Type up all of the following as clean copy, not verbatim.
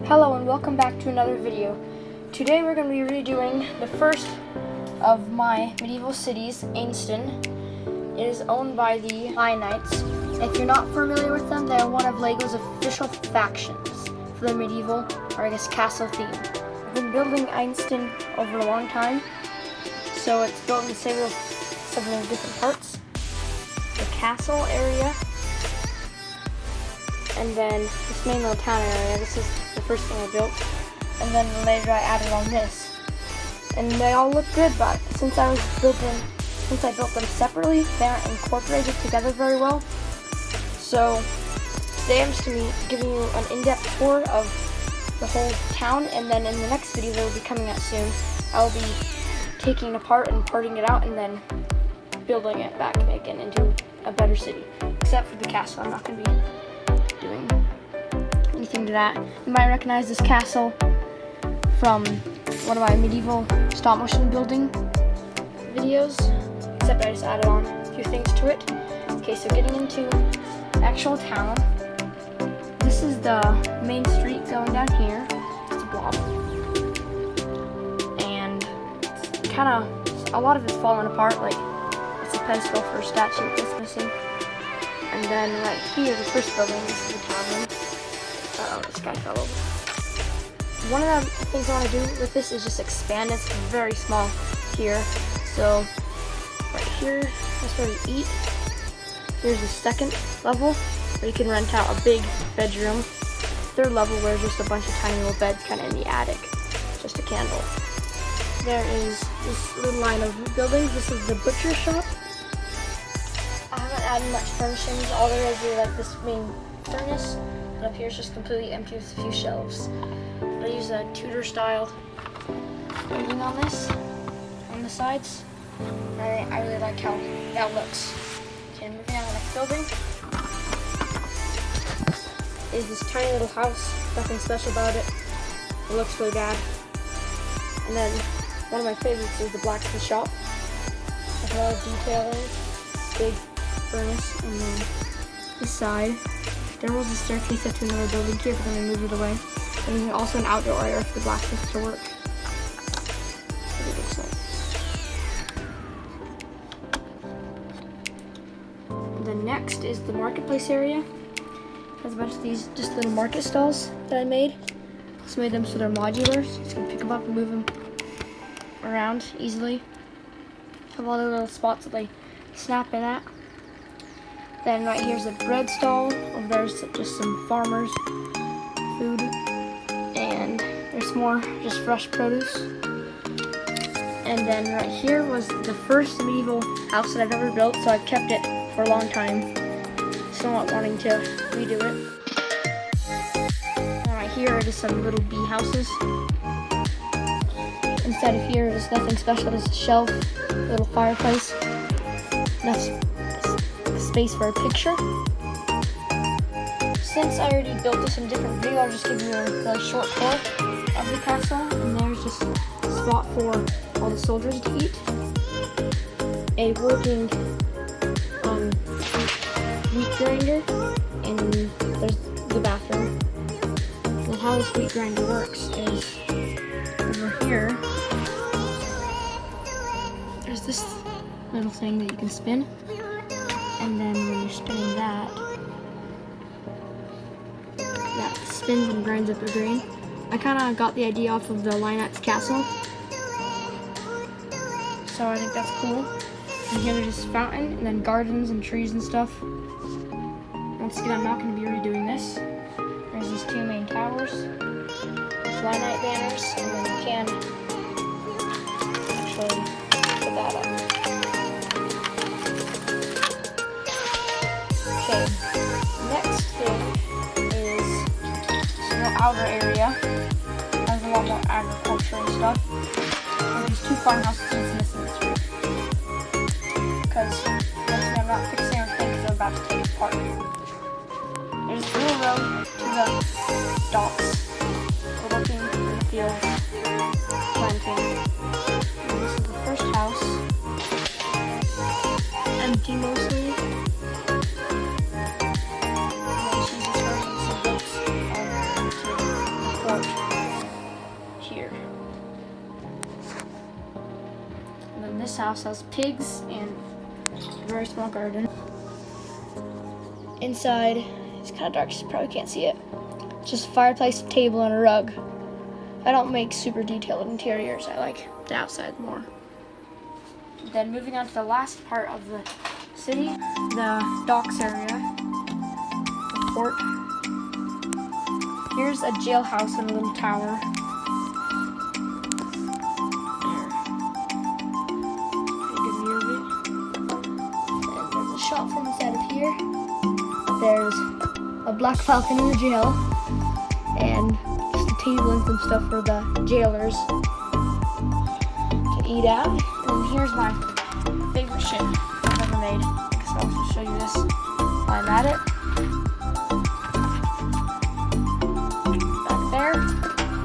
Hello and welcome back to another video. Today we're going to be redoing the first of my medieval cities, Einstein. It is owned by the Knights. If you're not familiar with them, they are one of LEGO's official factions for the medieval, or I guess castle theme. I've been building Einstein over a long time, so it's built in several different parts. The castle area, and then this main little town area. This is the first thing I built, and then later I added on this. And they all look good, but since I built them separately, they aren't incorporated together very well. So today I'm just going to be giving you an in-depth tour of the whole town, and then in the next video that will be coming out soon, I'll be taking it apart and parting it out and then building it back again into a better city. Except for the castle, I'm not going to be doing anything to that. You might recognize this castle from one of my medieval stop motion building videos, except I just added on a few things to it. Okay, so getting into actual town, this is the main street going down here. It's a blob, and it's kind of, a lot of it's falling apart, like it's a pedestal for a statue that's missing. And then right here, the first building, this is the tavern. Uh-oh, this guy fell over. One of the things I want to do with this is just expand it. It's very small here. So right here, that's where you eat. Here's the second level where you can rent out a big bedroom. Third level where there's just a bunch of tiny little beds kind of in the attic. Just a candle. There is this little line of buildings. This is the butcher shop. I haven't added much furnishings. All there is like this main furnace, but up here it's just completely empty with a few shelves. I use a Tudor style painting on this, on the sides. I really like how that looks. Okay, moving on to the next building is this tiny little house. Nothing special about it. It looks really bad. And then one of my favorites is the blacksmith shop. There's a lot of detailing. Big furnace, and then this side there was a staircase up to another building here, but then we moved it away. And there's also an outdoor area for the blacksmiths to work. That's what it looks like. The next is the marketplace area. It has a bunch of these just little market stalls that I made. Just made them so they're modular, so you just can pick them up and move them around easily. Have all the little spots that they snap in at. Then right here's a bread stall. Over there's just some farmers' food, and there's more just fresh produce. And then right here was the first medieval house that I've ever built, so I've kept it for a long time, still not wanting to redo it. And right here are just some little bee houses. Inside of here is nothing special, just a shelf, little fireplace, enough space for a picture. Since I already built this in a different video, I'll just give you a really short tour of the castle. And there's just a spot for all the soldiers to eat. A working wheat grinder, and there's the bathroom. And how this wheat grinder works is over here. There's this little thing that you can spin. And then when you're spinning that spins and grinds up your grain. I kind of got the idea off of the Knight's castle, so I think that's cool. And here there's this fountain, and then gardens and trees and stuff. Once again, I'm not going to be redoing this. There's these two main towers, Knight banners, and then you can actually put that up. Okay, next thing is the outer area. Has a lot more agriculture and stuff. And these two farmhouses that's missing this roof. Because I'm not fixing everything because I'm about to take it apart. There's a little road to the docks. We're working in the fields, planting. And this is the first house. Empty mostly. This house has pigs and a very small garden. Inside, it's kind of dark, so you probably can't see it. It's just a fireplace, a table, and a rug. I don't make super detailed interiors. I like the outside more. Then moving on to the last part of the city, the docks area, the port. Here's a jailhouse and a little tower. Pretty good view of it. And there's a shop from inside of here. There's a black falcon in the jail, and just a table and some stuff for the jailers to eat at. And here's my favorite ship I've ever made. I guess I'll also show you this while I'm at it. Back there,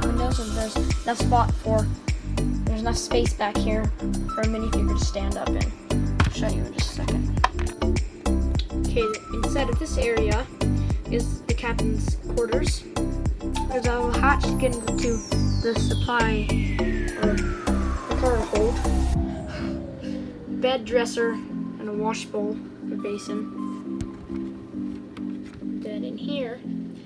windows, and there's enough space back here for a minifigure to stand up in. I'll show you in just a second. Okay, inside of this area is the captain's quarters. There's a little hatch to get into the supply or the cargo hold. Bed, dresser, and a wash bowl or basin. Then in here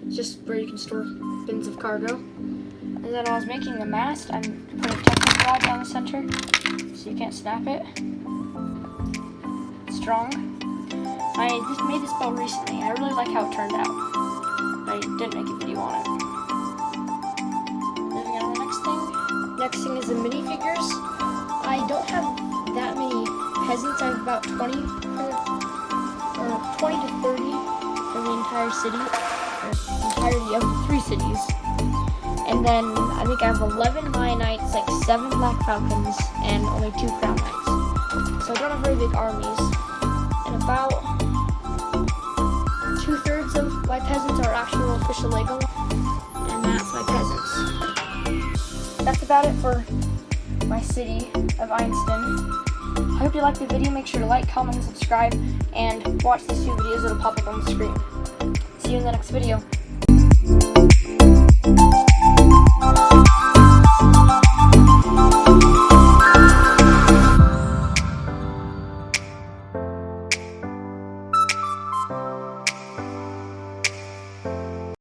is just where you can store bins of cargo. And then when I was making the mast, I put a technical rod down the center so you can't snap it. It's strong. I just made this boat recently. I really like how it turned out. I didn't make a video on it. Moving on to the next thing. Next thing is the minifigures. I don't have that many peasants. I have about 20 to 30 for the entire city, or the entirety of the 3 cities. And then I think I have 11 Lion Knights, like 7 Black Falcons, and only 2 Crown Knights. So I don't have very big armies. And about 2/3 of my peasants are actual official Lego, and that's my peasants. That's about it for my city of Einstein. I hope you liked the video. Make sure to like, comment, and subscribe, and watch these 2 videos that'll pop up on the screen. See you in the next video.